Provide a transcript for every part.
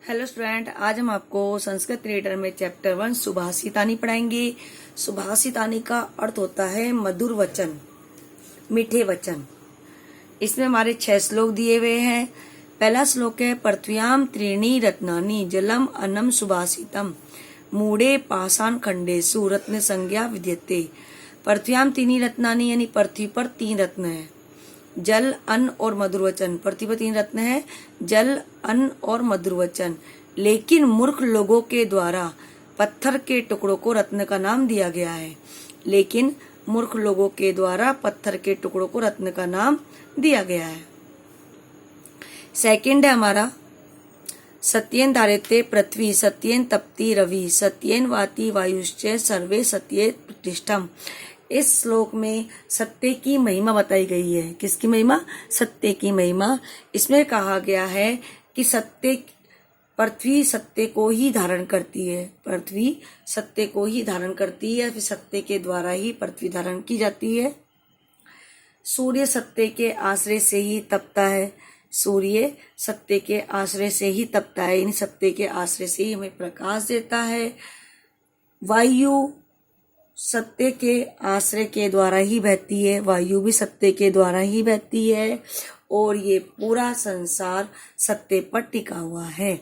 Hello student, आज हम आपको संस्कृत रीडर में चैप्टर 1 सुभाषितानी पढ़ाएंगे। सुभाषितानी का अर्थ होता है मधुर वचन, मीठे वचन। इसमें हमारे 6 श्लोक दिए हुए हैं। पहला श्लोक है पृथ्व्याम त्रीणि रत्नानि जलम अन्नम सुभाषितम मूढ़े पाषाण खंडेषु रत्न संज्ञा विद्यते। पृथ्व्याम तीनी रत्नानि यानी पृथ्वी पर 3 रत्न है। जल, अन्न और मधुर वचन। पृथ्वी पर 3 रत्न है, जल, अन्न और मधुर वचन। लेकिन मूर्ख लोगों के द्वारा पत्थर के टुकड़ों को रत्न का नाम दिया गया है। लेकिन मूर्ख लोगों के द्वारा पत्थर के टुकड़ों को रत्न का नाम दिया गया है। सेकंड है हमारा सत्येन धार्यते पृथ्वी सत्येन तपति रवि सत्येन वाति वायुश्च सर्वे सत्ये प्रतिष्ठम। इस श्लोक में सत्य की महिमा बताई गई है। किसकी महिमा? सत्य की महिमा। इसमें कहा गया है कि पृथ्वी सत्य को ही धारण करती है। पृथ्वी सत्य को ही धारण करती है, फिर सत्य के द्वारा ही पृथ्वी धारण की जाती है। सूर्य सत्य के आश्रय से ही तपता है। सूर्य सत्य के आश्रय से ही तपता है, इन सत्य के आश्रय से ही हमें प्रकाश देता है। वायु सत्य के आश्रय के द्वारा ही बहती है, वायु भी सत्य के द्वारा ही बहती है। और ये पूरा संसार सत्य पर टिका हुआ है।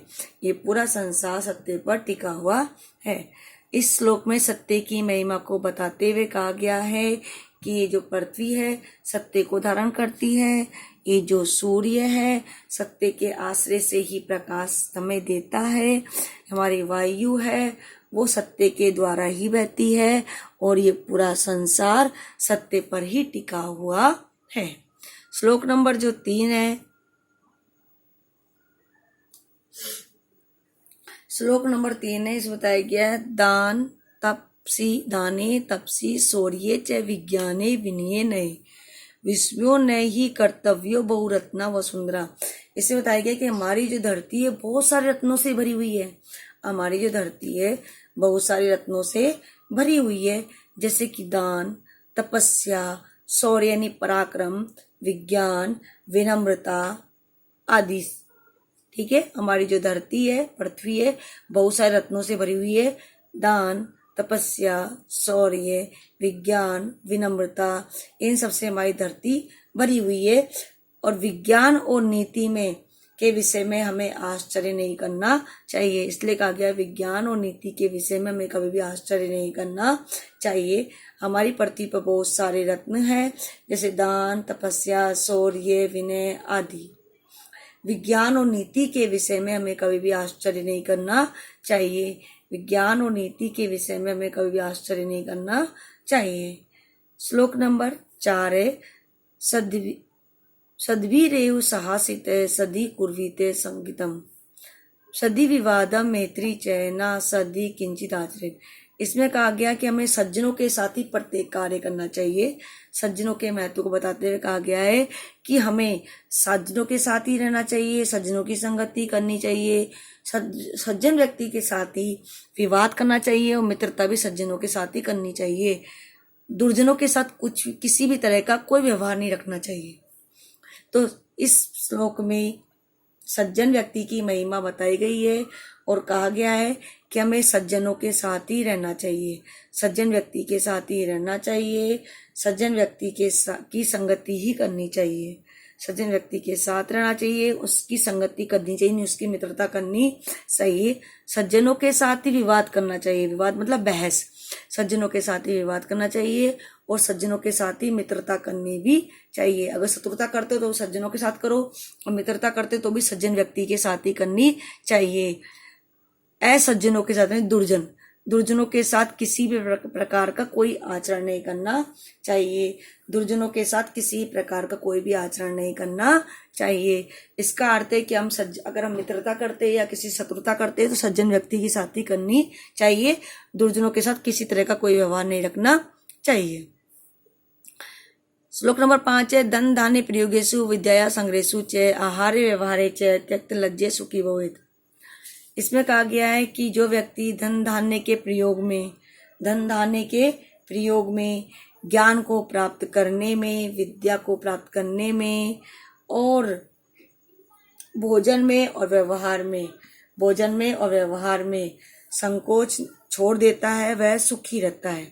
ये पूरा संसार सत्य पर टिका हुआ है। इस श्लोक में सत्य की महिमा को बताते हुए कहा गया है कि ये जो पृथ्वी है सत्य को धारण करती है, ये जो सूर्य है सत्य के आश्रय से ही प्रकाश हमें देता है, हमारी वायु है वो सत्य के द्वारा ही बहती है, और ये पूरा संसार सत्य पर ही टिका हुआ है। श्लोक नंबर जो 3 है, श्लोक नंबर 3 है, इस बताया गया है दान तपसी दाने तपसी शौर्ये च विज्ञाने विनये नये विश्वो न ही कर्तव्यो बहुरत्ना वसुंधरा। इससे बताया गया कि हमारी जो धरती है बहुत सारे रत्नों से भरी हुई है। हमारी जो धरती है बहुत सारे रत्नों से भरी हुई है, जैसे कि दान, तपस्या, शौर्य यानी पराक्रम, विज्ञान, विनम्रता आदि। ठीक है, हमारी जो धरती है पृथ्वी है बहुत सारे रत्नों से भरी हुई है। दान, तपस्या, शौर्य, विज्ञान, विनम्रता, इन सबसे हमारी धरती भरी हुई है। और विज्ञान और नीति में के विषय में हमें आश्चर्य नहीं करना चाहिए। इसलिए कहा गया विज्ञान और नीति के विषय में हमें कभी भी आश्चर्य नहीं करना चाहिए। हमारी पृथ्वी पर बहुत सारे रत्न हैं, जैसे दान, तपस्या, शौर्य, विनय आदि। विज्ञान और नीति के विषय में हमें कभी भी आश्चर्य नहीं करना चाहिए। विज्ञान और नीति के विषय में हमें कभी भी आश्चर्य नहीं करना चाहिए। श्लोक नंबर 4 है सद्भिरेव साहसिते सदि कुर्वीते संगीतम सदि विवादम मैत्री चैना सदि किंचित आचरित। इसमें कहा गया कि हमें सज्जनों के साथ ही प्रत्येक कार्य करना चाहिए। सज्जनों के महत्व को बताते हुए कहा गया है कि हमें सज्जनों के साथ ही रहना चाहिए, सज्जनों की संगति करनी चाहिए, सज्जन व्यक्ति के साथ ही विवाद करना चाहिए, और मित्रता भी सज्जनों के साथ ही करनी चाहिए। दुर्जनों के साथ किसी भी तरह का कोई व्यवहार नहीं रखना चाहिए। तो इस श्लोक में सज्जन व्यक्ति की महिमा बताई गई है और कहा गया है कि हमें सज्जनों के साथ ही रहना चाहिए, सज्जन व्यक्ति के साथ ही रहना चाहिए, सज्जन व्यक्ति की संगति ही करनी चाहिए, सज्जन व्यक्ति के साथ रहना चाहिए, उसकी संगति करनी चाहिए, उसकी मित्रता करनी चाहिए। सज्जनों के साथ ही विवाद करना चाहिए, विवाद मतलब बहस, सज्जनों के साथ ही विवाद करना चाहिए, और सज्जनों के साथ ही मित्रता करनी भी चाहिए। अगर शत्रुता करते हो तो सज्जनों के साथ करो, और मित्रता करते तो भी सज्जन व्यक्ति के साथ ही करनी चाहिए। असज्जनों के साथ नहीं, दुर्जनों के साथ किसी भी प्रकार का कोई आचरण नहीं करना चाहिए। दुर्जनों के साथ किसी प्रकार का कोई भी आचरण नहीं करना चाहिए। इसका अर्थ है कि अगर हम मित्रता करते हैं या किसी शत्रुता करते हैं तो सज्जन व्यक्ति के साथ ही करनी चाहिए, दुर्जनों के साथ किसी तरह का कोई व्यवहार नहीं रखना चाहिए। श्लोक नंबर 5 है धन धान्य प्रयोगेषु विद्या संग्रहेषु च आहार्य व्यवहारे च त्यक्त लज्जेषु की भवेत्। इसमें कहा गया है कि जो व्यक्ति धन धान्य के प्रयोग में, ज्ञान को प्राप्त करने में, विद्या को प्राप्त करने में, और भोजन में और व्यवहार में भोजन में और व्यवहार में संकोच छोड़ देता है वह सुखी रहता है।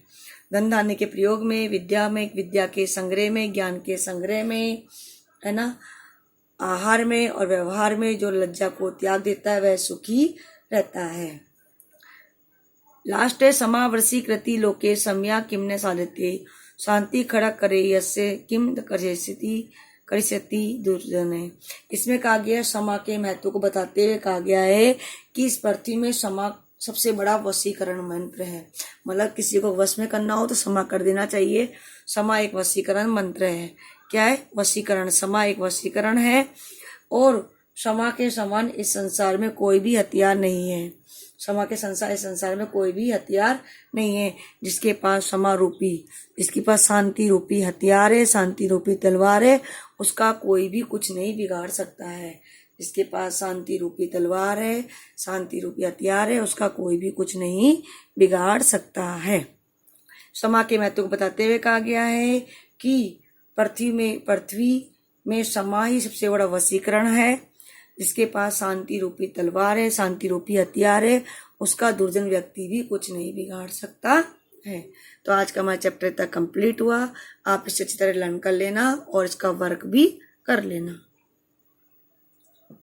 धन धान्य के प्रयोग में, विद्या में, विद्या के संग्रह में, ज्ञान के संग्रह में, है ना, आहार में और व्यवहार में जो लज्जा को त्याग देता है वह सुखी रहता है। लास्ट है समावृषि कृति लोके सम्या किम न साधते शांति खड़क करे यस्य किम करिष्यति दुर्जन है। इसमें कहा गया है, समा के महत्व को बताते हुए कहा गया है कि इस पृथ्वी में समा सबसे बड़ा वशीकरण मंत्र है। मतलब किसी को वश में करना हो तो समा कर देना चाहिए। समा एक वशीकरण मंत्र है। क्या है? वशीकरण। समा एक वशीकरण है और समा के समान इस संसार में कोई भी हथियार नहीं है। समा के इस संसार में कोई भी हथियार नहीं है। जिसके पास समा रूपी, जिसके पास शांति रूपी हथियार है, शांति रूपी तलवार है, उसका कोई भी कुछ नहीं बिगाड़ सकता है। जिसके पास शांति रूपी तलवार है, शांति रूपी हथियार है, उसका कोई भी कुछ नहीं बिगाड़ सकता है। समा के महत्व को बताते हुए कहा गया है कि पृथ्वी में समा ही सबसे बड़ा वशीकरण है। जिसके पास शांति रूपी तलवार है, शांति रूपी हथियार है, उसका दुर्जन व्यक्ति भी कुछ नहीं बिगाड़ सकता है। तो आज का हमारा चैप्टर तक कंप्लीट हुआ। आप इसे अच्छी तरह लर्न कर लेना और इसका वर्क भी कर लेना।